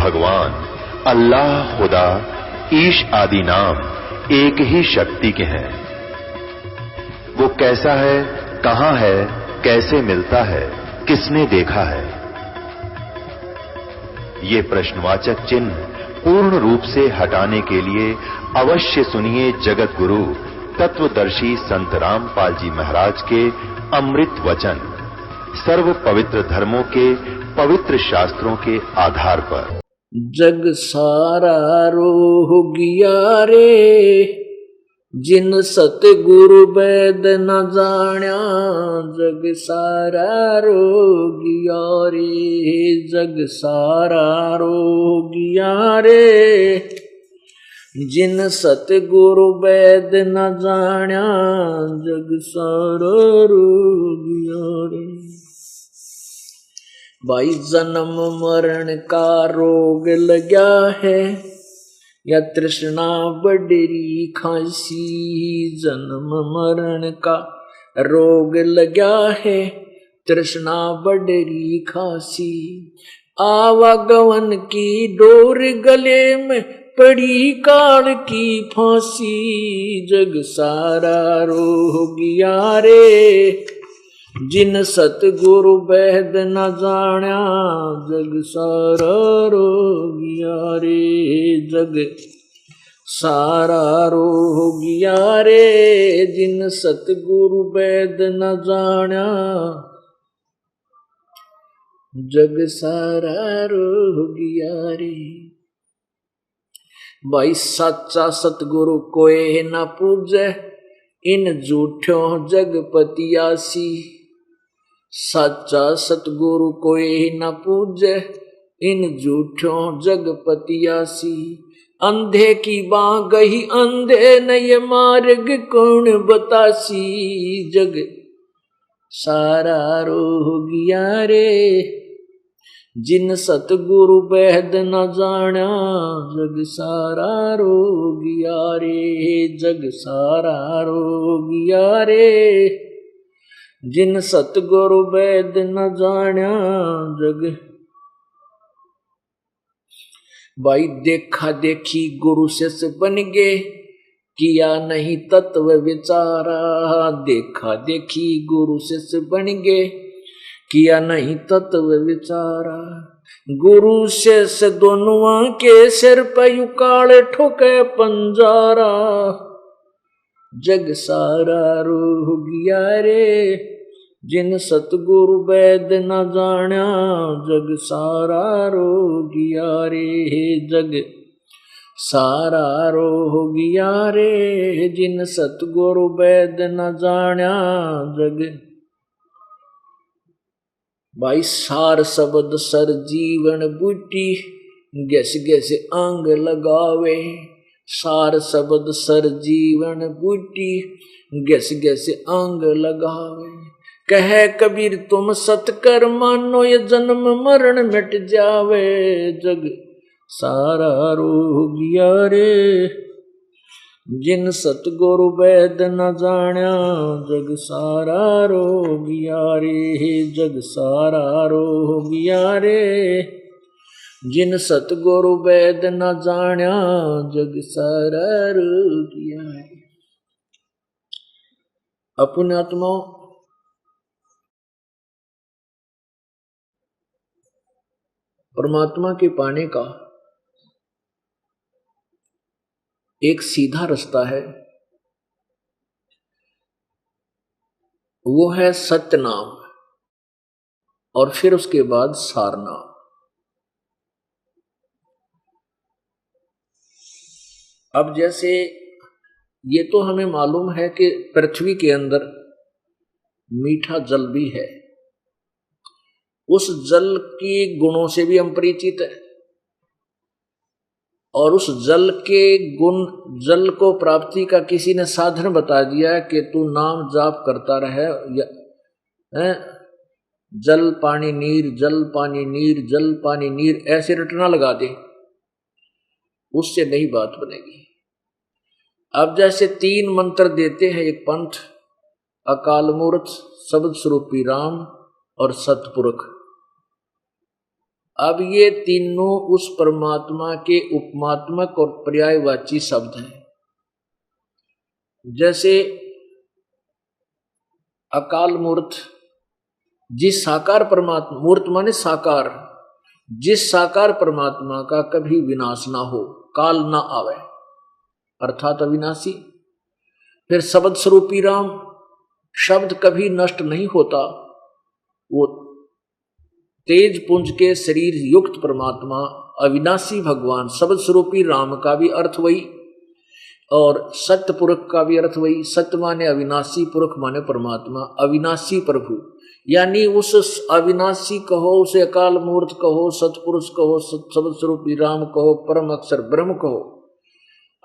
भगवान अल्लाह, खुदा, ईश आदि नाम एक ही शक्ति के हैं। वो कैसा है, कहां है, कैसे मिलता है, किसने देखा है? ये प्रश्नवाचक चिन्ह पूर्ण रूप से हटाने के लिए अवश्य सुनिए जगत गुरु तत्वदर्शी संत रामपाल जी महाराज के अमृत वचन, सर्व पवित्र धर्मों के पवित्र शास्त्रों के आधार पर। जग सारा रोह गया रे, जिन सतगुरु वेद न जाण्या। जग सारा रोह गया रे, जग सारा रोह गया रे, जिन सतगुरु वेद न जाण्या। जग सारा रोह गया रे। भाई जन्म मरण का रोग लगा है, या तृष्णा बडरी खांसी। जन्म मरण का रोग लगा है, तृष्णा बडरी खांसी। आवागमन की डोर गले में पड़ी काल की फांसी। जग सारा रोह गया रे, जिन सतगुरु वेद न जाण्या। जग सारा रोह गया रे, जग सारा रोह गया रे, जिन सतगुरु वेद न जाण्या। जग सारा रोह गया रे। भाई सच्चा सतगुरु कोई न पूजे, इन झूठों जगपतियासी। सच्चा सतगुरु कोई न पूजे, इन झूठों जगपतियासी। अंधे की बाँ गही अंधे न ये मार्ग कौन बतासी। जग सारा रोह गया रे, जिन सतगुरु वेद न जाण्या। जग सारा रोह गया रे, जग सारा रोह गया रे, जिन सतगुरु वेद न जाण्या। जग भाई देखा देखी गुरु शिष्य बन गे, किया नहीं तत्व विचारा। देखा देखी गुरु शिष्य बन गे, किया नहीं तत्व विचारा। गुरु शिष्य दोनों के सिर पर युकाल ठोके पंजारा। जग सारा रोह गया रे, जिन सतगुरु वेद न जाण्या। जग सारा रोह गया रे, जग सारा रोह गया रे, जिन सतगुरु वेद न जाण्या। जग भाई सार शब्द सर जीवन बूटी, गैस गैस अंग लगावे। सार शब्द सर जीवन बूटी, गैस गैस अंग लगावे। कहे कबीर तुम सतकर मानो, ये जन्म मरण मिट जावे। जग सारा रोह गया रे, जिन सतगुरु वेद न जाण्या। जग सारा रोह गया रे, जग सारा रोह गया रे, जिन सतगुरु वेद न जाण्या। जग सारा रोह गया रे। अपने आत्मा परमात्मा के पाने का एक सीधा रास्ता है, वो है सत्य नाम, और फिर उसके बाद सार नाम। अब जैसे ये तो हमें मालूम है कि पृथ्वी के अंदर मीठा जल भी है, उस जल के गुणों से भी हम परिचित है, और उस जल के गुण, जल को प्राप्ति का किसी ने साधन बता दिया कि तू नाम जाप करता रहे। जल पानी नीर, जल पानी नीर, जल पानी नीर, ऐसे रटना लगा दे, उससे नहीं बात बनेगी। अब जैसे 3 मंत्र देते हैं एक पंथ, अकाल मूर्त, शब्द स्वरूपी राम और सतपुरुष। अब ये तीनों उस परमात्मा के उपमात्मक और पर्यायवाची शब्द हैं। जैसे अकाल मूर्त, जिस साकार परमात्मा, मूर्त माने साकार, जिस साकार परमात्मा का कभी विनाश ना हो, काल ना आवे, अर्थात अविनाशी। फिर शब्द स्वरूपी राम, शब्द कभी नष्ट नहीं होता, वो तेज पुंज के शरीर युक्त परमात्मा अविनाशी भगवान, शब्द स्वरूपी राम का भी अर्थ वही और सत्य पुरुष का भी अर्थ वही। सत्य माने अविनाशी, पुरुष माने परमात्मा, अविनाशी प्रभु। यानी उस अविनाशी कहो, उसे अकाल मूर्त कहो, सतपुरुष कहो, शब्द स्वरूपी राम कहो, परम अक्षर ब्रह्म कहो।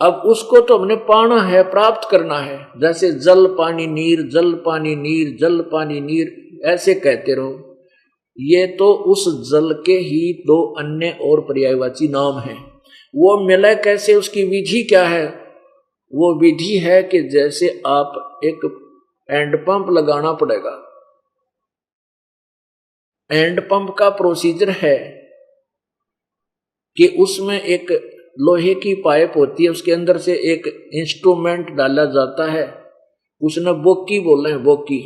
अब उसको तो हमने पाना है, प्राप्त करना है। जैसे जल पानी नीर, जल पानी नीर, जल पानी नीर, ऐसे कहते रहो। ये तो उस जल के ही दो अन्य और पर्यायवाची नाम हैं। वो मिले कैसे, उसकी विधि क्या है? वो विधि है कि जैसे आप एक एंड पंप लगाना पड़ेगा। एंड पंप का प्रोसीजर है कि उसमें एक लोहे की पाइप होती है, उसके अंदर से एक इंस्ट्रूमेंट डाला जाता है, उसने बोकी बोले हैं, बोकी,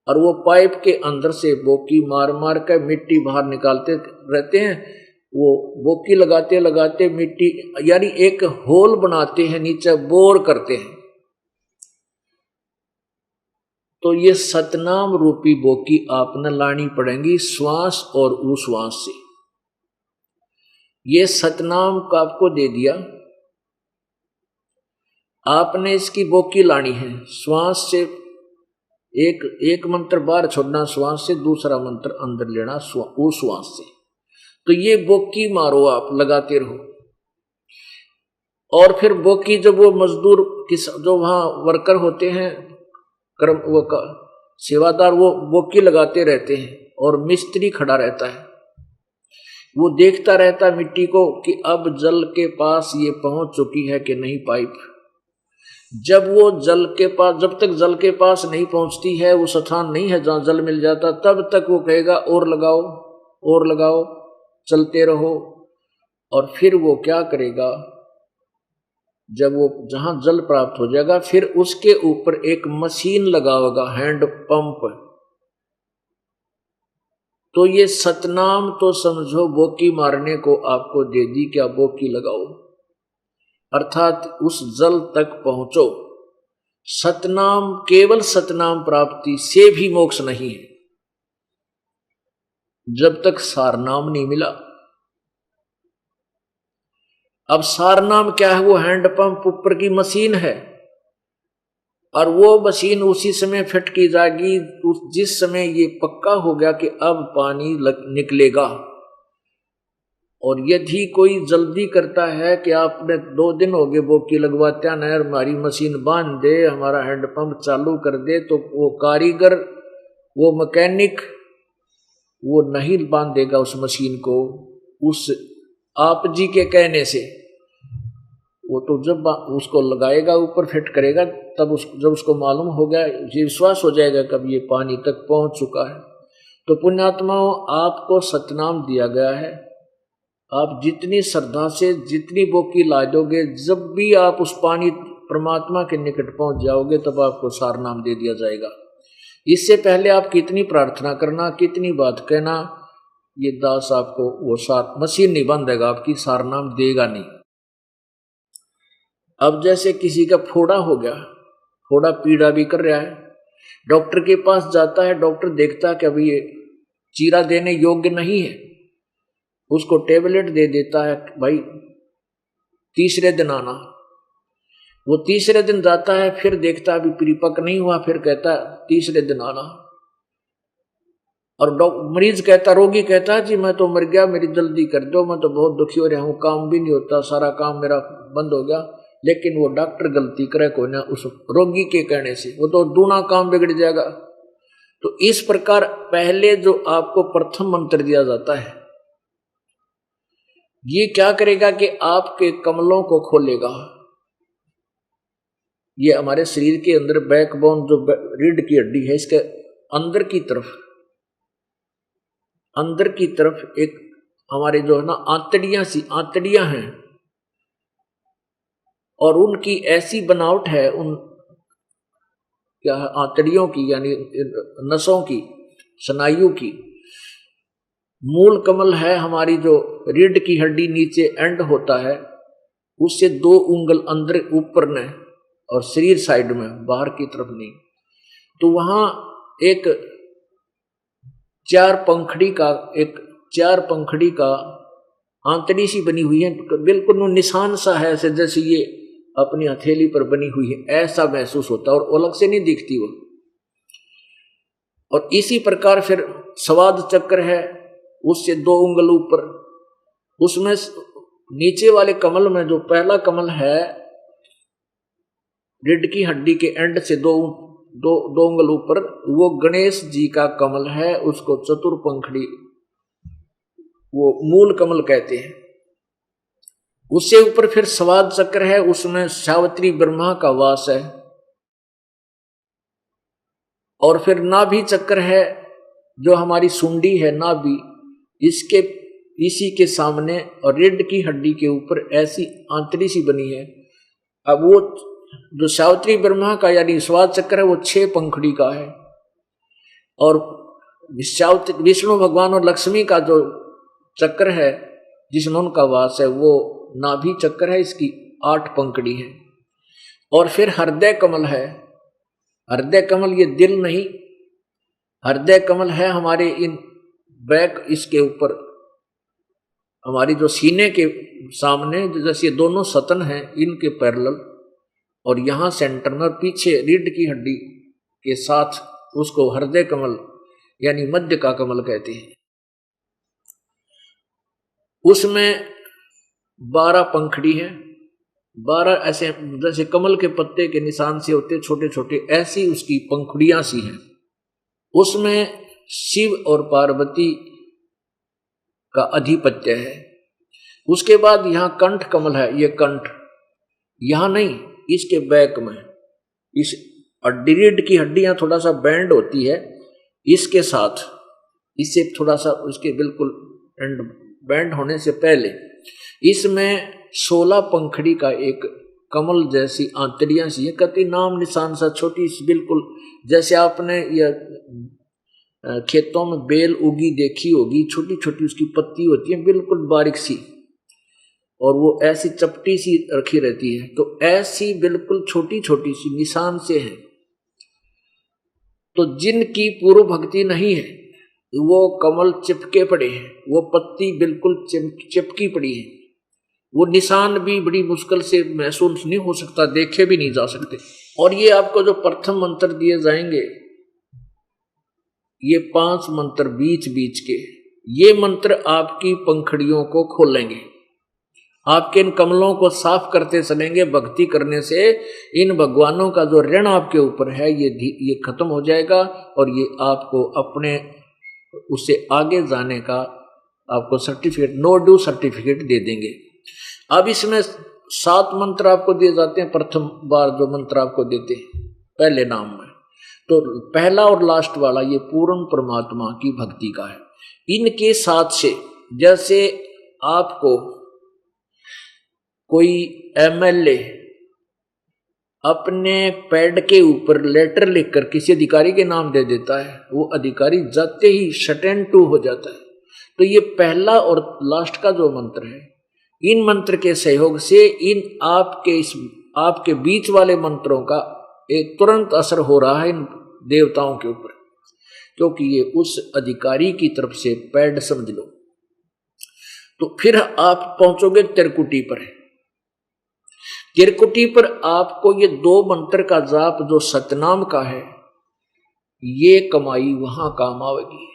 और वो पाइप के अंदर से बोकी मार मार कर मिट्टी बाहर निकालते रहते हैं। वो बोकी लगाते लगाते मिट्टी, यानी एक होल बनाते हैं, नीचे बोर करते हैं। तो ये सतनाम रूपी बोकी आपने लानी पड़ेगी श्वास और उश्वास से। ये सतनाम का आपको दे दिया, आपने इसकी बोकी लानी है। श्वास से एक मंत्र बाहर छोड़ना श्वास से, दूसरा मंत्र अंदर लेना उश्वास से। तो ये बोकी मारो, आप लगाते रहो। और फिर बोकी जब वो मजदूर जो वहां वर्कर होते हैं, कर्म वो सेवादार, वो बोकी लगाते रहते हैं और मिस्त्री खड़ा रहता है, वो देखता रहता है मिट्टी को कि अब जल के पास ये पहुंच चुकी है कि नहीं पाइप। जब वो जल के पास, जब तक जल के पास नहीं पहुंचती है, वो स्थान नहीं है जहां जल मिल जाता, तब तक वो कहेगा और लगाओ और लगाओ, चलते रहो। और फिर वो क्या करेगा, जब वो जहां जल प्राप्त हो जाएगा, फिर उसके ऊपर एक मशीन लगाएगा, हैंड पंप। तो ये सतनाम तो समझो बोकी मारने को आपको दे दी, क्या बोकी लगाओ, अर्थात उस जल तक पहुंचो। सतनाम, केवल सतनाम प्राप्ति से भी मोक्ष नहीं है, जब तक सारनाम नहीं मिला। अब सारनाम क्या है? वो हैंड पंप ऊपर की मशीन है, और वो मशीन उसी समय फिट की जाएगी जिस समय ये पक्का हो गया कि अब पानी निकलेगा। और यदि कोई जल्दी करता है कि आपने 2 दिन हो गए बोकी लगवाते हैं, हमारी मशीन बांध दे, हमारा हैंड पंप चालू कर दे, तो वो कारीगर, वो मैकेनिक, वो नहीं बांधेगा उस मशीन को उस आप जी के कहने से। वो तो जब उसको लगाएगा, ऊपर फिट करेगा, तब जब उसको मालूम हो गया, ये विश्वास हो जाएगा कब ये पानी तक पहुंच चुका है। तो पुण्यात्माओं, आपको सतनाम दिया गया है। आप जितनी श्रद्धा से जितनी बोकी ला दोगे, जब भी आप उस पानी परमात्मा के निकट पहुंच जाओगे, तब आपको सारनाम दे दिया जाएगा। इससे पहले आप कितनी प्रार्थना करना, कितनी बात कहना, ये दास आपको वो मशीन नहीं बांधेगा, आपकी सारनाम देगा नहीं। अब जैसे किसी का फोड़ा हो गया, फोड़ा पीड़ा भी कर रहा है, डॉक्टर के पास जाता है, डॉक्टर देखता है कि अभी ये चीरा देने योग्य नहीं है, उसको टेबलेट दे देता है, भाई तीसरे दिन आना। वो तीसरे दिन जाता है, फिर देखता है अभी परिपक्व नहीं हुआ, फिर कहता है तीसरे दिन आना। और मरीज कहता, रोगी कहता है, जी मैं तो मर गया, मेरी जल्दी कर दो, मैं तो बहुत दुखी हो रहा हूँ, काम भी नहीं होता, सारा काम मेरा बंद हो गया। लेकिन वो डॉक्टर गलती करे कोई ना, उस रोगी के कहने से वो तो दूना काम बिगड़ जाएगा। तो इस प्रकार पहले जो आपको प्रथम मंत्र दिया जाता है, ये क्या करेगा कि आपके कमलों को खोलेगा। ये हमारे शरीर के अंदर बैकबोन, जो रीढ़ की हड्डी है, इसके अंदर की तरफ एक हमारे जो है ना आंतड़ियां हैं, और उनकी ऐसी बनावट है उन क्या है आंतड़ियों की, यानी नसों की, स्नायु की। मूल कमल है हमारी जो रीढ़ की हड्डी नीचे एंड होता है, उससे 2 उंगल अंदर ऊपर ने और शरीर साइड में, बाहर की तरफ नहीं। तो वहां एक 4 पंखड़ी का आंतड़ी सी बनी हुई है, बिल्कुल वो निशान सा है, ऐसे जैसे ये अपनी हथेली पर बनी हुई है, ऐसा महसूस होता है, और अलग से नहीं दिखती वो। और इसी प्रकार फिर स्वाद चक्र है, उससे 2 उंगल ऊपर, उसमें नीचे वाले कमल में जो पहला कमल है रीढ़ की हड्डी के एंड से 2 उंगल ऊपर, वो गणेश जी का कमल है, उसको चतुर्पंखड़ी वो मूल कमल कहते हैं। उससे ऊपर फिर स्वाद चक्र है, उसमें सावित्री ब्रह्मा का वास है। और फिर नाभि चक्र है, जो हमारी सुंडी है नाभि, इसी के सामने और रीढ़ की हड्डी के ऊपर ऐसी आंतड़ी सी बनी है। अब वो जो सावित्री ब्रह्मा का यानी स्वाद चक्र है वो 6 पंखड़ी का है, और विष्णु भगवान और लक्ष्मी का जो चक्र है जिसमें उनका वास है वो नाभि चक्र है, इसकी 8 पंखड़ी है। और फिर हृदय कमल है। हृदय कमल ये दिल नहीं, हृदय कमल है हमारे इन बैक, इसके ऊपर हमारी जो सीने के सामने, जैसे ये दोनों सतन हैं इनके पैरेलल, और यहां सेंटर में पीछे रीढ़ की हड्डी के साथ उसको हृदय कमल यानी मध्य का कमल कहते हैं। उसमें 12 पंखड़ी है, 12 ऐसे जैसे कमल के पत्ते के निशान से होते छोटे छोटे, ऐसी उसकी पंखुड़ियां सी हैं। उसमें शिव और पार्वती का अधिपत्य है। उसके बाद यहां कंठ कमल है, ये कंठ यहां नहीं, इसके बैक में, इस रीढ़ की हड्डियां थोड़ा सा बैंड होती है, इसके साथ, इससे थोड़ा सा उसके बिल्कुल एंड बैंड होने से पहले इसमें 16 पंखड़ी का एक कमल जैसी आंतड़ियां सी है, कति नाम निशान सा छोटी सी, बिल्कुल जैसे आपने यह खेतों में बेल उगी देखी होगी, छोटी छोटी उसकी पत्ती होती है बिल्कुल बारीक सी, और वो ऐसी चपटी सी रखी रहती है। तो ऐसी बिल्कुल छोटी छोटी सी निशान से है। तो जिनकी पूर्व भक्ति नहीं है वो कमल चिपके पड़े हैं, वो पत्ती बिल्कुल चिपकी पड़ी है, वो निशान भी बड़ी मुश्किल से महसूस नहीं हो सकता, देखे भी नहीं जा सकते। और ये आपको जो प्रथम मंत्र दिए जाएंगे, ये 5 मंत्र बीच बीच के, ये मंत्र आपकी पंखड़ियों को खोलेंगे, आपके इन कमलों को साफ करते चलेंगे। भक्ति करने से इन भगवानों का जो ऋण आपके ऊपर है ये खत्म हो जाएगा, और ये आपको अपने उससे आगे जाने का आपको सर्टिफिकेट, नो ड्यू सर्टिफिकेट दे देंगे। अब इसमें 7 मंत्र आपको दिए जाते हैं, प्रथम बार जो मंत्र आपको देते हैं पहले नाम में। तो पहला और लास्ट वाला ये पूर्ण परमात्मा की भक्ति का है। इनके साथ से जैसे आपको कोई एमएलए अपने पैड के ऊपर लेटर लिखकर किसी अधिकारी के नाम दे देता है, वो अधिकारी जाते ही शट टू हो जाता है। तो ये पहला और लास्ट का जो मंत्र है, इन मंत्र के सहयोग से इन आपके बीच वाले मंत्रों का एक तुरंत असर हो रहा है इन देवताओं के ऊपर, क्योंकि ये उस अधिकारी की तरफ से पैड समझ लो। तो फिर आप पहुंचोगे त्रिकुटी पर। त्रिकुटी पर आपको ये 2 मंत्र का जाप जो सतनाम का है, ये कमाई वहां काम आवेगी।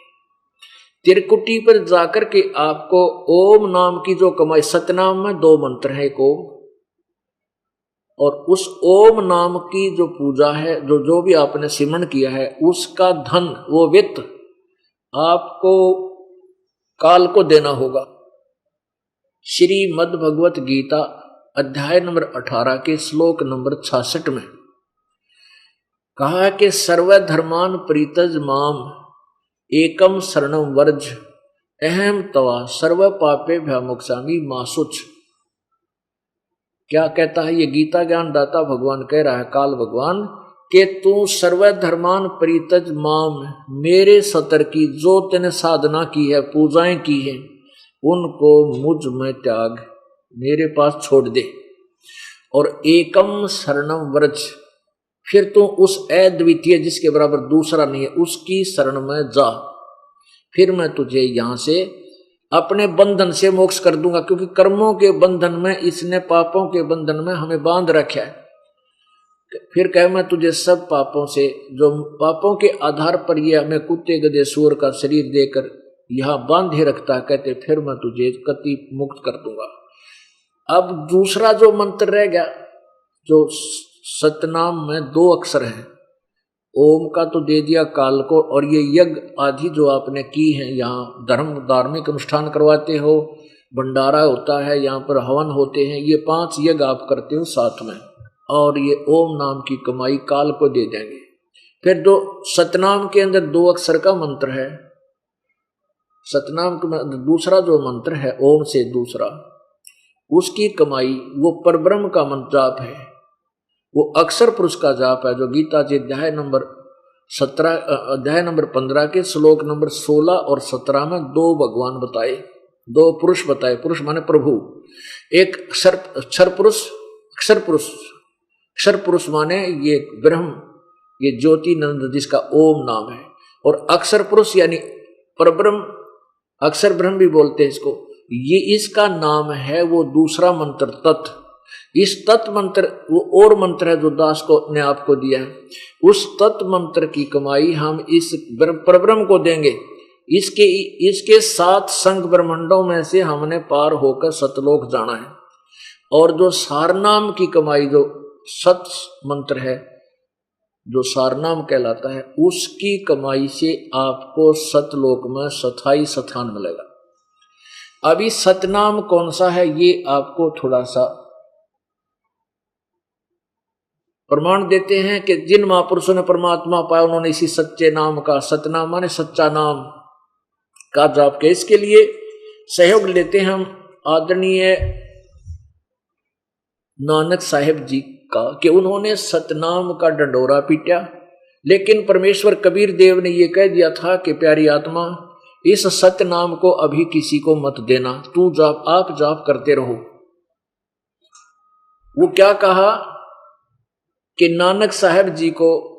त्रिकुटी पर जाकर के आपको ओम नाम की जो कमाई, सतनाम में 2 मंत्र है, एक ओम, और उस ओम नाम की जो पूजा है, जो भी आपने सिमरण किया है, उसका धन, वो वित्त आपको काल को देना होगा। श्रीमद् भगवत गीता अध्याय नंबर 18 के श्लोक नंबर 66 में कहा है कि सर्वधर्मान परित्यज माम एकम शरणम वर्ज अहम तवा सर्व पापे भ्यामुक्षामी मां शुच। क्या कहता है ये गीता ज्ञान दाता भगवान कह रहा है, काल भगवान, कि तू सर्वधर्मान परितज माम, मेरे सतर की जो तेने साधना की है, पूजाएं की है, उनको मुझ में त्याग, मेरे पास छोड़ दे। और एकम शरणम व्रज, फिर तू उस अद्वितीय जिसके बराबर दूसरा नहीं है उसकी शरण में जा, फिर मैं तुझे यहां से अपने बंधन से मोक्ष कर दूंगा। क्योंकि कर्मों के बंधन में, इसने पापों के बंधन में हमें बांध रखा है। फिर कहे मैं तुझे सब पापों से, जो पापों के आधार पर ये हमें कुत्ते गधे सूअर का शरीर देकर यहाँ बांधे रखता है, कहते फिर मैं तुझे कति मुक्त कर दूंगा। अब दूसरा जो मंत्र रह गया, जो सतनाम में 2 अक्षर है, ओम का तो दे दिया काल को, और ये यज्ञ आदि जो आपने की है, यहाँ धर्म धार्मिक अनुष्ठान करवाते हो, भंडारा होता है, यहाँ पर हवन होते हैं, ये 5 यज्ञ आप करते हो साथ में, और ये ओम नाम की कमाई काल को दे देंगे। फिर सतनाम के अंदर 2 अक्षर का मंत्र है, सतनाम के अंदर दूसरा जो मंत्र है ओम से दूसरा, उसकी कमाई वो परब्रह्म का मंत्र जाप है, वो अक्षर पुरुष का जाप है, जो गीता जी अध्याय नंबर 15 के श्लोक नंबर 16 और 17 में 2 भगवान बताए, 2 पुरुष बताए। पुरुष माने प्रभु, एक अक्षर पुरुष माने ये ब्रह्म, ये ज्योति नंद जिसका ओम नाम है, और अक्षर पुरुष यानी परब्रह्म, अक्षर ब्रह्म भी बोलते हैं इसको, ये इसका नाम है वो दूसरा मंत्र तत्। इस तत् मंत्र वो और मंत्र है जो दास को ने आपको दिया है, उस तत् मंत्र की कमाई हम इस परब्रह्म को देंगे। इसके 7 संग ब्रह्मांडों में से हमने पार होकर सतलोक जाना है। और जो सारनाम की कमाई, जो सत मंत्र है, जो सारनाम कहलाता है, उसकी कमाई से आपको सतलोक में स्थायी स्थान मिलेगा। अभी सतनाम कौन सा है ये आपको थोड़ा सा प्रमाण देते हैं कि जिन महापुरुषों ने परमात्मा पाया उन्होंने इसी सच्चे नाम का, सतनाम माने सच्चा नाम का जाप किया। इसके लिए सहयोग लेते हैं हम आदरणीय नानक साहेब जी का, कि उन्होंने सतनाम का डंडोरा पीटा, लेकिन परमेश्वर कबीर देव ने यह कह दिया था कि प्यारी आत्मा, इस सतनाम को अभी किसी को मत देना, तू जाप, आप जाप करते रहो। वो क्या कहा कि नानक साहब जी को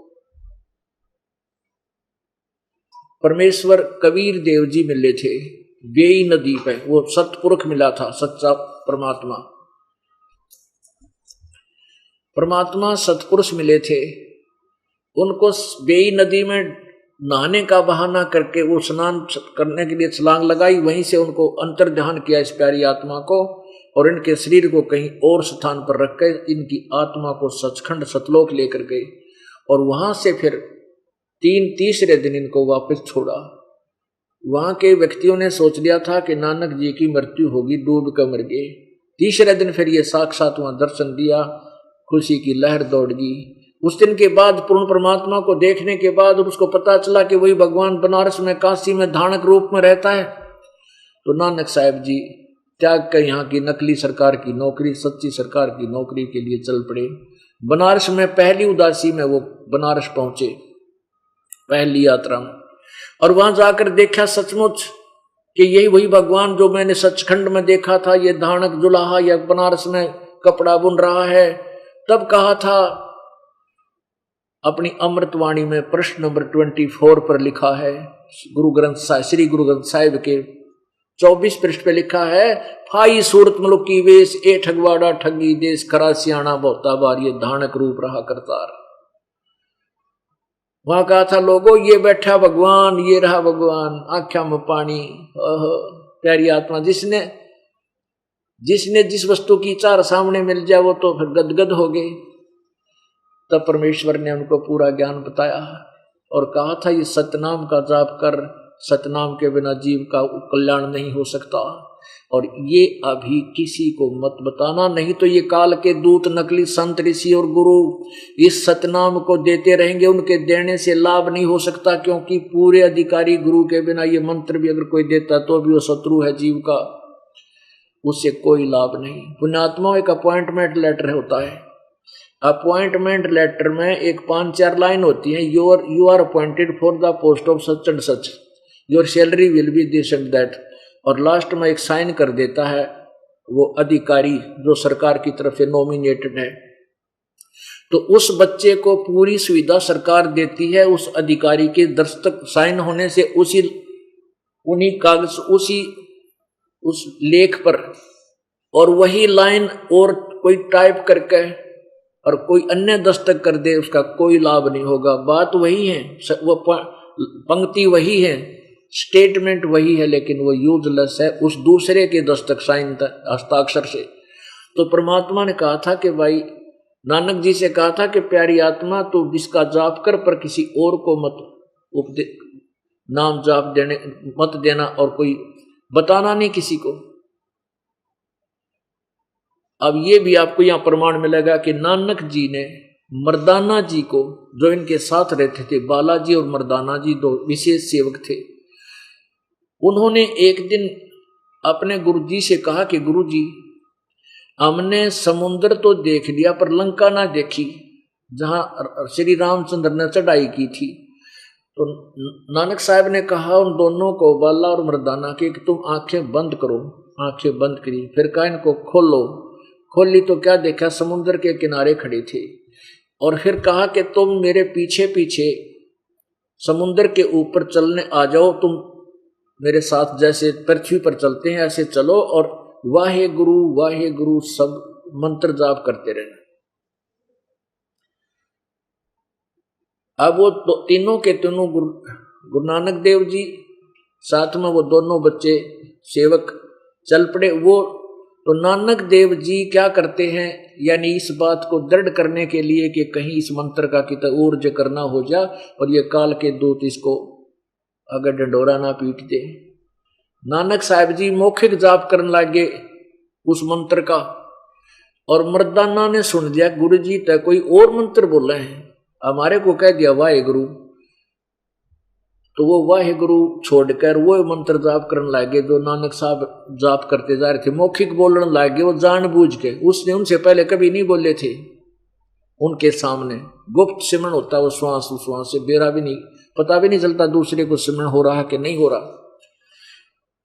परमेश्वर कबीर देव जी मिले थे बेई नदी पे, वो सतपुरुष मिला था, सच्चा परमात्मा सतपुरुष मिले थे। उनको बेई नदी में नहाने का बहाना करके वो स्नान करने के लिए छलांग लगाई, वहीं से उनको अंतर ध्यान किया इस प्यारी आत्मा को, और इनके शरीर को कहीं और स्थान पर रखकर इनकी आत्मा को सचखंड सतलोक लेकर गए, और वहां से फिर तीसरे दिन इनको वापस छोड़ा। वहां के व्यक्तियों ने सोच लिया था कि नानक जी की मृत्यु होगी, डूब कर मर गए। तीसरे दिन फिर ये साक्षात वहां दर्शन दिया, खुशी की लहर दौड़ गई। उस दिन के बाद पूर्ण परमात्मा को देखने के बाद उसको पता चला कि वही भगवान बनारस में काशी में धानक रूप में रहता है। तो नानक साहब जी त्याग कर यहाँ की नकली सरकार की नौकरी, सच्ची सरकार की नौकरी के लिए चल पड़े। बनारस में पहली उदासी में वो बनारस पहुंचे, पहली यात्रा में, और वहां जाकर देखा सचमुच कि यही वही भगवान जो मैंने सचखंड में देखा था, ये धानक जुलाहा या बनारस में कपड़ा बुन रहा है। तब कहा था अपनी अमृतवाणी में, प्रश्न नंबर 24 पर लिखा है, श्री गुरु ग्रंथ साहिब के 24 पृष्ठ पे लिखा है, फाई सूरत मुल्क की वेश, ए ठगवाड़ा ठगी देश, खरा सियाणा बहुता बार, ये धानक रूप रहा करतार। वहां कहा था लोगों, ये बैठा भगवान, ये रहा भगवान, आंखों में पानी। प्यारी आत्मा, जिसने जिस वस्तु की चार सामने मिल जाए वो तो फिर गदगद हो गए। तब परमेश्वर ने उनको पूरा ज्ञान बताया और कहा था, ये सतनाम का जाप कर, सतनाम के बिना जीव का कल्याण नहीं हो सकता। और ये अभी किसी को मत बताना, नहीं तो ये काल के दूत नकली संत ऋषि और गुरु इस सतनाम को देते रहेंगे, उनके देने से लाभ नहीं हो सकता, क्योंकि पूरे अधिकारी गुरु के बिना ये मंत्र भी अगर कोई देता तो भी वो शत्रु है जीव का, उससे कोई लाभ नहीं। पुण्यात्मा एक अपॉइंटमेंट लेटर होता है, अपॉइंटमेंट लेटर में एक 5-4 लाइन होती है, you are appointed for the post of such and such, your salary will be this and that, और लास्ट में एक साइन कर देता है वो अधिकारी जो सरकार की तरफ से नॉमिनेटेड है। तो उस बच्चे को पूरी सुविधा सरकार देती है, उस अधिकारी के दस्तखत साइन होने से उन्हीं कागज उस लेख पर, और वही लाइन और कोई टाइप करके और कोई अन्य दस्तक कर दे, उसका कोई लाभ नहीं होगा। बात वही है, वो पंक्ति वही है, स्टेटमेंट वही है, लेकिन वो यूजलेस है उस दूसरे के दस्तक साइन हस्ताक्षर से। तो परमात्मा ने कहा था कि भाई, नानक जी से कहा था कि प्यारी आत्मा तो जिसका जाप कर पर किसी और को मत नाम जाप मत देना, और कोई बताना नहीं किसी को। अब ये भी आपको यहां प्रमाण मिलेगा कि नानक जी ने मर्दाना जी को, जो इनके साथ रहते थे, बालाजी और मर्दाना जी 2 विशेष सेवक थे, उन्होंने एक दिन अपने गुरुजी से कहा कि गुरुजी, हमने समुद्र तो देख लिया पर लंका ना देखी, जहां श्री रामचंद्र ने चढ़ाई की थी। तो नानक साहब ने कहा उन दोनों को, बाला और मर्दाना के, कि तुम आंखें बंद करो। आंखें बंद करी, फिर कहा इनको खोलो। खोली तो क्या देखा, समुद्र के किनारे खड़े थे। और फिर कहा कि तुम मेरे पीछे पीछे समुद्र के ऊपर चलने आ जाओ, तुम मेरे साथ जैसे पृथ्वी पर चलते हैं ऐसे चलो, और वाहे गुरु सब मंत्र जाप करते रहना। अब वो तीनों के तीनों गुरु नानक देव जी, साथ में वो दोनों बच्चे सेवक चल पड़े। वो तो नानक देव जी क्या करते हैं, यानी इस बात को दृढ़ करने के लिए कि कहीं इस मंत्र का कितना ऊर्ज करना हो जा और ये काल के दूत इसको अगर डंडोरा ना पीट दे। नानक साहब जी मौखिक जाप करने लगे उस मंत्र का, और मर्दाना ने सुन लिया गुरु जी तक कोई और मंत्र बोला है, हमारे को कह दिया वाहे गुरु। तो वो वाहे गुरु छोड़कर वो मंत्र जाप करने लगे जो नानक साहब जाप करते जा रहे थे, मौखिक बोलने लगे वो जानबूझ के। उसने उनसे पहले कभी नहीं बोले थे, उनके सामने गुप्त सिमरन होता है, वो श्वास से बेरा भी नहीं, पता भी नहीं चलता दूसरे को सिमरन हो रहा कि नहीं हो रहा।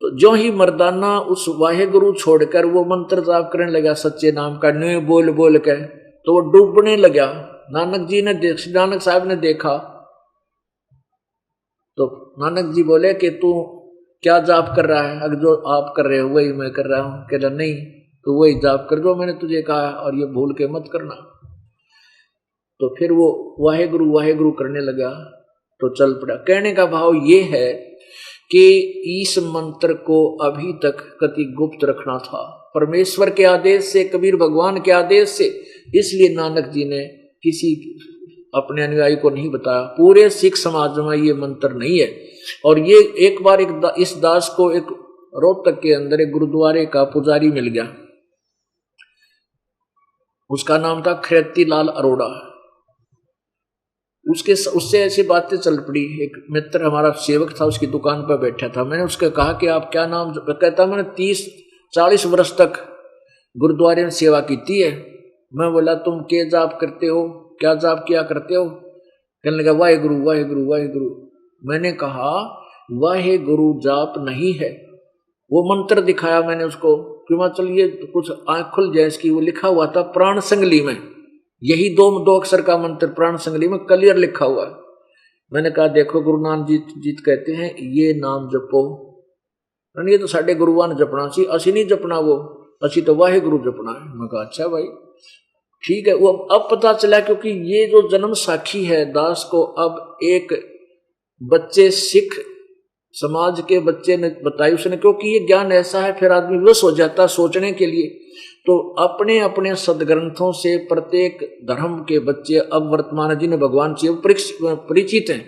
तो जो ही मर्दाना उस वाहे गुरु छोड़कर वो मंत्र जाप करने लगा सच्चे नाम का, न्यू बोल बोल के, तो वो डूबने लगा। नानक साहब ने देखा, तो नानक जी बोले कि तू क्या जाप कर रहा है, अगर जो आप कर रहे हो वही मैं कर रहा हूं। कह रहा नहीं, तो वही जाप कर जो मैंने तुझे कहा, और ये भूल के मत करना। तो फिर वो वाहे गुरु करने लगा, तो चल पड़ा। कहने का भाव ये है कि इस मंत्र को अभी तक कति गुप्त रखना था, परमेश्वर के आदेश से, कबीर भगवान के आदेश से, इसलिए नानक जी ने किसी अपने अनुयायी को नहीं बताया। पूरे सिख समाज में ये मंत्र नहीं है। और ये एक बार इस दास को एक रोहतक के अंदर एक गुरुद्वारे का पुजारी मिल गया, उसका नाम था खिरती लाल अरोड़ा। उससे ऐसी बातें चल पड़ी। एक मित्र हमारा सेवक था, उसकी दुकान पर बैठा था। मैंने उसके कहा कि आप क्या नाम, कहता मैंने 30-40 वर्ष तक गुरुद्वारे में सेवा की है। मैं बोला तुम क्या जाप करते हो, क्या जाप किया करते हो? कहने लगा वाहे गुरु। मैंने कहा वाहे गुरु जाप नहीं है। वो मंत्र दिखाया मैंने उसको, कि चलिए कुछ आंख खुल जाए इसकी। वो लिखा हुआ था प्राण संगली में, यही दो अक्षर का मंत्र प्राण संगली में क्लियर लिखा हुआ है। मैंने कहा देखो गुरु नानक जी कहते हैं ये नाम जपो। ये तो साढ़े गुरुआ ने जपना सी, असी नहीं जपना, वो असी तो वाहे गुरु जपना है। मैं कहा अच्छा भाई ठीक है। वो अब पता चला, क्योंकि ये जो जन्म साखी है दास को अब एक बच्चे सिख समाज के बच्चे ने बताई उसने, क्योंकि ये ज्ञान ऐसा है फिर आदमी विवश हो जाता सोचने के लिए। तो अपने अपने सदग्रंथों से प्रत्येक धर्म के बच्चे अब वर्तमान जिन्हें भगवान से परिचित हैं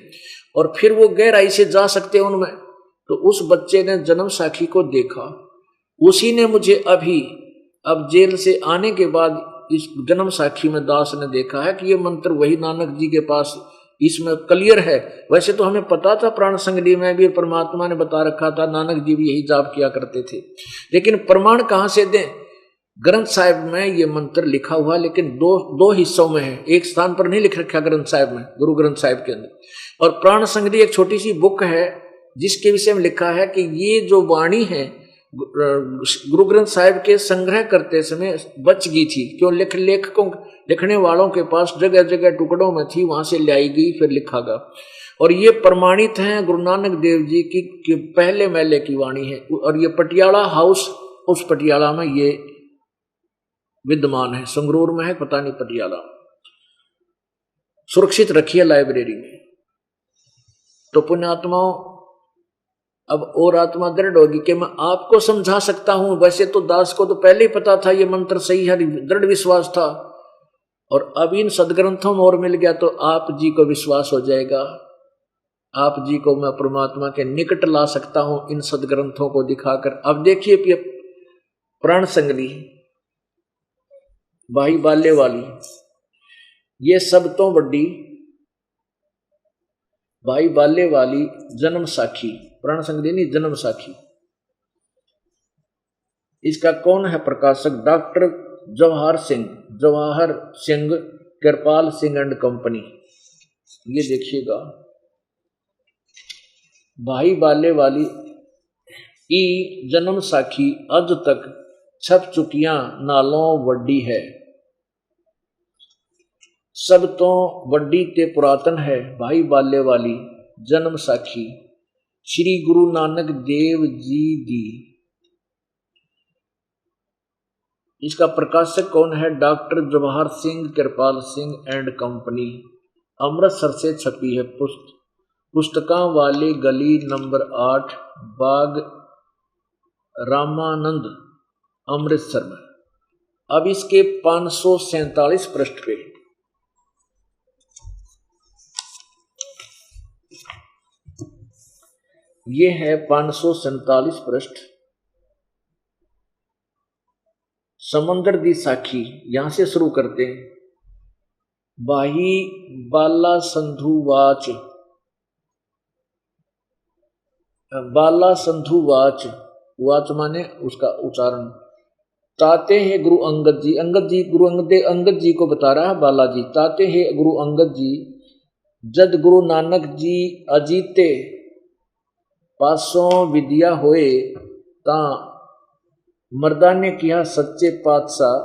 और फिर वो गहराई से जा सकते हैं उनमें। तो उस बच्चे ने जन्म साखी को देखा उसी ने मुझे अभी अब जेल से आने के बाद इस जन्म साखी में दास ने देखा है कि ये मंत्र वही नानक जी के पास इसमें क्लियर है। वैसे तो हमें पता था, प्राण संगति में भी परमात्मा ने बता रखा था, नानक जी भी यही जाप किया करते थे, लेकिन प्रमाण कहां से दें? ग्रंथ साहिब में ये मंत्र लिखा हुआ, लेकिन दो हिस्सों में है, एक स्थान पर नहीं लिख रखा ग्रंथ साहिब में, गुरु ग्रंथ साहिब के अंदर। और प्राण संगति एक छोटी सी बुक है जिसके विषय में लिखा है कि ये जो वाणी है गुरु ग्रंथ साहिब के संग्रह करते समय बच गई थी, क्यों? लेखकों लिखने वालों के पास जगह जगह टुकड़ों में थी, वहां से लाई गई, फिर लिखा गया। और ये प्रमाणित है गुरु नानक देव जी की पहले महले की वाणी है। और ये पटियाला हाउस, उस पटियाला में ये विद्यमान है, संगरूर में है, पता नहीं पटियाला, सुरक्षित रखी है लाइब्रेरी में। तो पुण्यात्माओं, अब और आत्मा दृढ़ होगी कि मैं आपको समझा सकता हूं। वैसे तो दास को तो पहले ही पता था ये मंत्र सही है, दृढ़ विश्वास था, और अब इन सदग्रंथों में और मिल गया तो आप जी को विश्वास हो जाएगा। आप जी को मैं परमात्मा के निकट ला सकता हूं इन सदग्रंथों को दिखाकर। अब देखिए प्राण संगली, भाई बाले वाली, ये सब तो बड़ी भाई बाले वाली जन्म साखी, प्राण संगली नहीं जन्म साखी। इसका कौन है प्रकाशक? Doctor Jawahar Singh Kripal Singh and company. ये देखिएगा, भाई बाले वाली ई जन्म साखी अज तक छप चुकियां नालों वड्डी है, सब तो वड्डी ते पुरातन है भाई बाले वाली जन्म साखी श्री गुरु नानक देव जी दी। इसका प्रकाशक कौन है? Doctor Jawahar Singh Kripal Singh and company, Amritsar से छपी है। पुस्तकां वाली गली नंबर 8 बाग रामानंद अमृतसर में। अब इसके 547 पृष्ठ पे ये है 547 पृष्ठ, समंदर दी साखी। यहां से शुरू करते हैं। बाही बाला संधुवाच, बाला संधुवाच, वाच माने उसका उच्चारण। ताते हैं गुरु अंगद जी, अंगद जी गुरु अंगद जी को बता रहा है बालाजी। ताते हैं गुरु अंगद जी, जद गुरु नानक जी अजीते पासों विद्या होए, ता मर्दा ने किया सच्चे पातशाह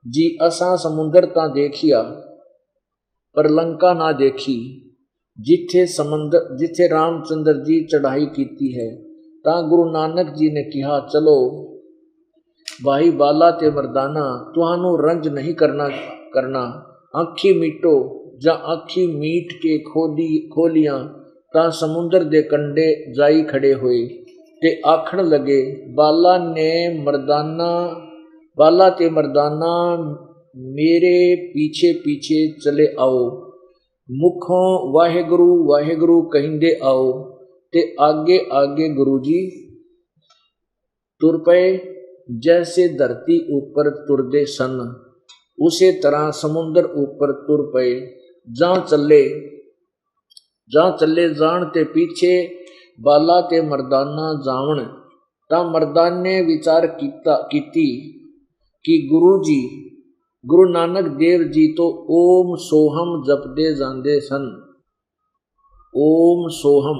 जी असा समुंदर ता देखिया पर लंका ना देखी, जिथे रामचंद्र जी चढ़ाई कीती है, ता गुरु नानक जी ने कहा चलो भाई बाला ते मर्दाना, तुहानू रंज नहीं करना आखी मीटो, जा आखी मीट के खोलियां, ता समुंदर दे कंडे जाई खड़े हुए, ते आखण लगे बाला ते मर्दाना मेरे पीछे पीछे चले आओ, मुखों वाहेगुरु वाहेगुरु कहिंदे आओ, ते आगे आगे गुरुजी तुर पे, जैसे धरती ऊपर तुरदे सन, उसे तरह समुंदर ऊपर तुर पे, जहां चले जान ते पीछे बाला ते मर्दाना जावण, ता मर्दान ने विचार कीती कि गुरु नानक देव जी तो ओम सोहम जपदे जांदे सन, ओम सोहम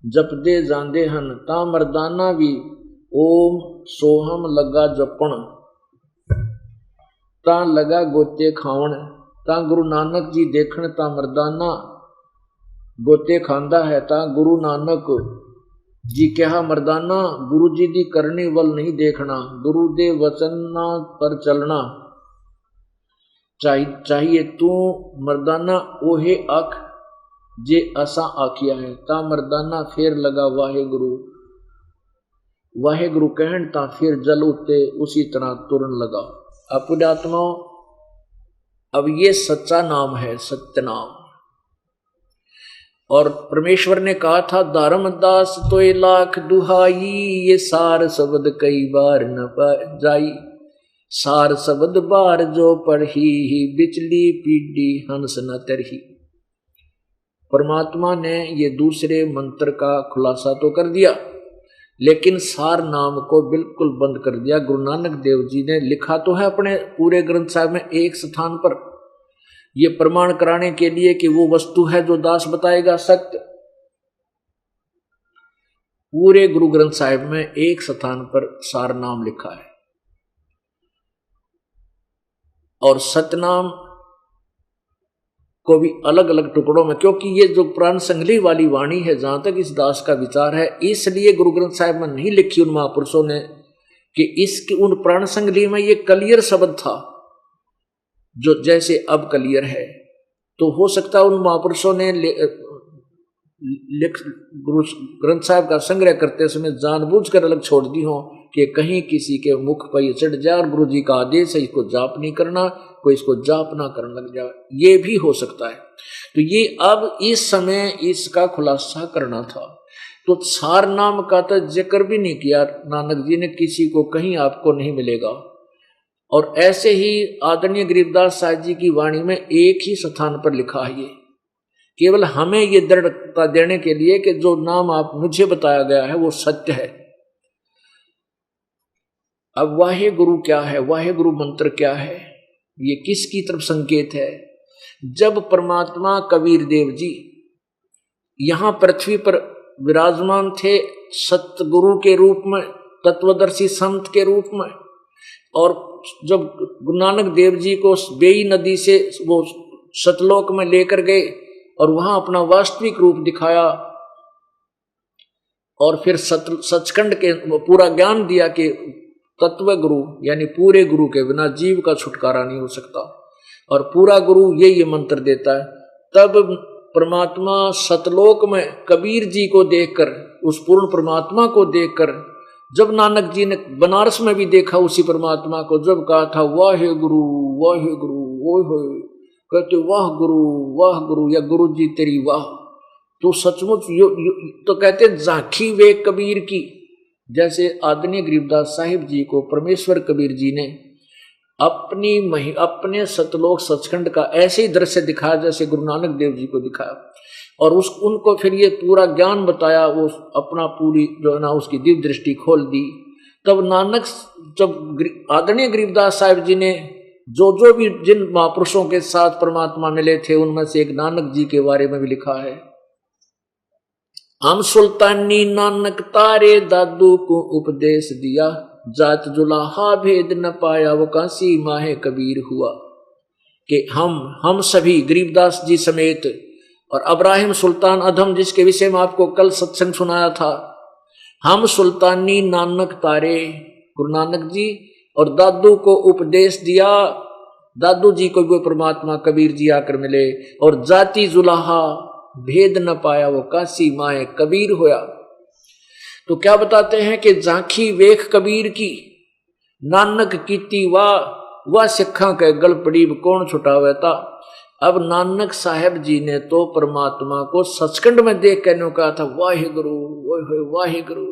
जपदे जांदे हन, ता मर्दाना भी ओम सोहम लगा जपण, ता लगा गोते खावण, ता गुरु नानक जी देखण, ता मर्दाना गोते खांदा है, ता गुरु नानक जी कहा मर्दाना गुरु जी दी करनी वल नहीं देखना, गुरु दे वचना पर चलना चाहिए, तू मर्दाना ओहे आख जे असा आखिया है, ता मर्दाना फिर लगा वाहेगुरु वाहेगुरु कहन, ता फिर जल उते उसी तरह तुरन लगा। अब पुण्यात्माओं, अब ये सच्चा नाम है, सत्य नाम। और परमेश्वर ने कहा था धर्मदास तो लाख दुहाई, ये सार शब्द कई बार न जाई, सार शब्द बार जो पढ़ी, बिचली पीढ़ी हंस न तरही। परमात्मा ने ये दूसरे मंत्र का खुलासा तो कर दिया, लेकिन सार नाम को बिल्कुल बंद कर दिया। गुरु नानक देव जी ने लिखा तो है अपने पूरे ग्रंथ साहिब में एक स्थान पर, ये प्रमाण कराने के लिए कि वो वस्तु है जो दास बताएगा सत्य। पूरे गुरु ग्रंथ साहिब में एक स्थान पर सार नाम लिखा है, और सतनाम को भी अलग अलग टुकड़ों में, क्योंकि ये जो प्राण संगली वाली वाणी है, जहां तक इस दास का विचार है, इसलिए गुरु ग्रंथ साहिब में नहीं लिखी उन महापुरुषों ने कि इसकी उन प्राण संगली में ये कलियर शब्द था जो जैसे अब क्लियर है। तो हो सकता है उन महापुरुषों ने गुरु ग्रंथ साहिब का संग्रह करते समय जानबूझकर अलग छोड़ दी हो कि कहीं किसी के मुख पर ये चढ़ जाए और गुरु जी का आदेश है इसको जाप नहीं करना, कोई इसको जाप ना करने लग जाए, ये भी हो सकता है। तो ये अब इस समय इसका खुलासा करना था। तो सार नाम का तो जिक्र भी नहीं किया नानक जी ने, किसी को कहीं आपको नहीं मिलेगा। और ऐसे ही आदरणीय गरीबदास साहब जी की वाणी में एक ही स्थान पर लिखा है, ये केवल हमें ये दृढ़ता देने के लिए कि जो नाम आप मुझे बताया गया है वो सत्य है। अब वाहे गुरु क्या है, वाहे गुरु मंत्र क्या है, ये किसकी तरफ संकेत है? जब परमात्मा कबीर देव जी यहां पृथ्वी पर विराजमान थे सतगुरु के रूप में, तत्वदर्शी संत के रूप में, और जब गुरु नानक देव जी को बेई नदी से वो सतलोक में लेकर गए और वहां अपना वास्तविक रूप दिखाया और फिर सचखंड के पूरा ज्ञान दिया कि तत्व गुरु यानी पूरे गुरु के बिना जीव का छुटकारा नहीं हो सकता, और पूरा गुरु ये मंत्र देता है। तब परमात्मा सतलोक में कबीर जी को देखकर, उस पूर्ण परमात्मा को देखकर, जब नानक जी ने बनारस में भी देखा उसी परमात्मा को, जब कहा था वाहे गुरु वाहे गुरु, वो कहते वाह गुरु या गुरु जी तेरी वाह। तो सचमुच तो कहते झांकी वे कबीर की, जैसे आदरणीय गरीबदास साहिब जी को परमेश्वर कबीर जी ने अपने सतलोक सचखंड का ऐसे ही दृश्य दिखाया जैसे गुरु नानक देव जी को दिखाया, और उनको फिर ये पूरा ज्ञान बताया, वो अपना पूरी जो है ना उसकी दिव्य दृष्टि खोल दी। तब नानक जब आदरणीय गरीबदास साहिब जी ने जो भी जिन महापुरुषों के साथ परमात्मा मिले थे उनमें से एक नानक जी के बारे में भी लिखा है, हम सुल्तानी नानक तारे दादू को उपदेश दिया, जात जुलाहा भेद न पाया वो काशी माहे कबीर हुआ। कि हम सभी गरीबदास जी समेत और अब्राहिम सुल्तान अधम जिसके विषय में आपको कल सत्संग सुनाया था, हम सुल्तानी नानक तारे गुरु नानक जी और दादू को उपदेश दिया, दादू जी को भी परमात्मा कबीर जी आकर मिले, और जाति जुलाहा भेद न पाया वो काशी माए कबीर हुआ। तो क्या बताते हैं कि झांकी वेख कबीर की, नानक कीती वाह सिखा के गल पड़ी कौन छुटावे था। अब नानक साहब जी ने तो परमात्मा को सचखंड में देख कर कहा था वाहे गुरु वाहे गुरु।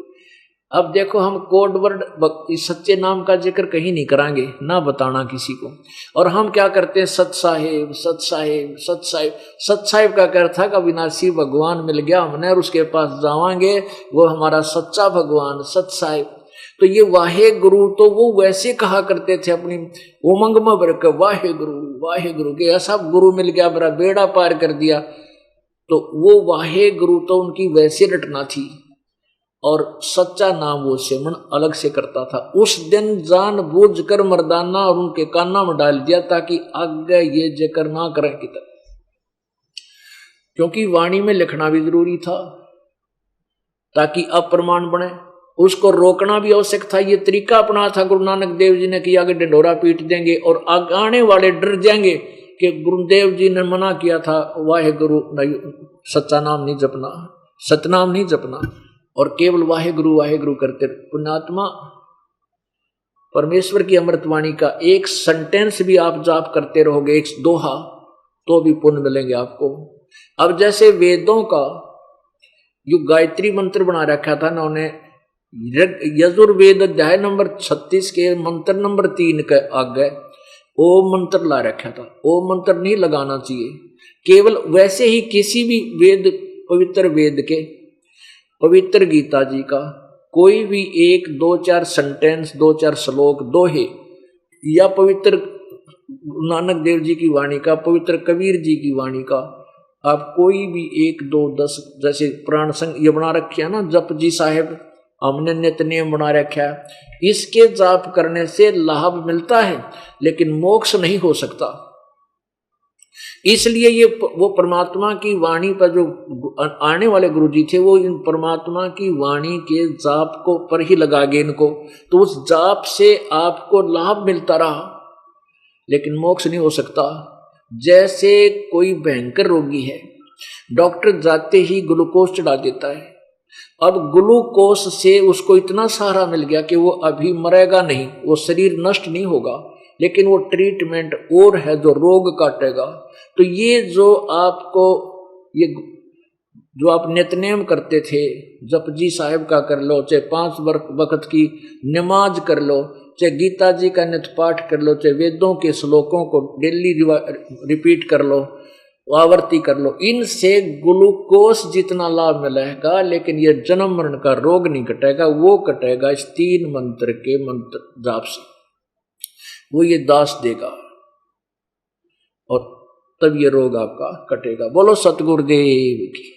अब देखो हम कोड वर्ड इस सच्चे नाम का जिक्र कहीं नहीं करांगे, ना बताना किसी को, और हम क्या करते हैं सत साहिब सत साहिब सत साहिब। सत साहिब का क्या था कि विनाशी भगवान मिल गया हमने और उसके पास जावांगे, वो हमारा सच्चा भगवान सत साहिब। तो ये वाहे गुरु तो वो वैसे कहा करते थे अपनी उमंग में भर के वाहे गुरु के, ऐसा गुरु मिल गया मेरा बेड़ा पार कर दिया। तो वो वाहे गुरु तो उनकी वैसे रटना थी, और सच्चा नाम वो सेवन अलग से करता था। उस दिन जान बूझ कर मर्दाना और उनके काना में डाल दिया ताकि आगे ये जिक्र ना करें की तरह, क्योंकि वाणी में लिखना भी जरूरी था ताकि अप्रमाण बने। उसको रोकना भी आवश्यक था। ये तरीका अपना था गुरु नानक देव जी ने कि आगे ढिंढोरा पीट देंगे और आने वाले डर जाएंगे कि गुरुदेव जी ने मना किया था वाहे गुरु सच्चा नाम नहीं जपना, सतनाम नहीं जपना, और केवल वाहे गुरु करते। पुण्यात्मा परमेश्वर की अमृतवाणी का एक सेंटेंस भी आप जाप करते रहोगे, एक दोहा, तो भी पुण्य मिलेंगे आपको। अब जैसे वेदों का जो गायत्री मंत्र बना रखा था ना उन्हें, यजुर्वेद अध्याय नंबर 36 के मंत्र नंबर 3 के आगे ओम मंत्र ला रखा था। ओम मंत्र नहीं लगाना चाहिए, केवल वैसे ही किसी भी वेद, पवित्र वेद के, पवित्र गीता जी का कोई भी 1 2 4 सेंटेंस, 2 4 श्लोक, दोहे, या पवित्र नानक देव जी की वाणी का, पवित्र कबीर जी की वाणी का, आप कोई भी 1 2 10, जैसे प्राण संग ये बना रखे है ना जप जी साहेब, हमने नित्य नियम बना रखा है, इसके जाप करने से लाभ मिलता है लेकिन मोक्ष नहीं हो सकता। इसलिए ये वो परमात्मा की वाणी पर जो आने वाले गुरुजी थे वो इन परमात्मा की वाणी के जाप को पर ही लगा गए इनको, तो उस जाप से आपको लाभ मिलता रहा लेकिन मोक्ष नहीं हो सकता। जैसे कोई भयंकर रोगी है, डॉक्टर जाते ही ग्लूकोज चढ़ा देता है, अब ग्लूकोज से उसको इतना सहारा मिल गया कि वो अभी मरेगा नहीं, वो शरीर नष्ट नहीं होगा, लेकिन वो ट्रीटमेंट और है जो रोग काटेगा। तो ये जो आपको, ये जो आप नित्यनेम करते थे, जप जी साहिब का कर लो, चाहे 5 वक्त की नमाज कर लो, चाहे गीता जी का नित्य पाठ कर लो, चाहे वेदों के श्लोकों को डेली रिपीट कर लो, आवर्ती कर लो, इनसे ग्लूकोज जितना लाभ मिलेगा लेकिन ये जन्म मरण का रोग नहीं कटेगा। वो कटेगा इस 3 मंत्र के मंत्र जाप से, वो ये दास देगा और तब ये रोग आपका कटेगा। बोलो सतगुरुदेव की।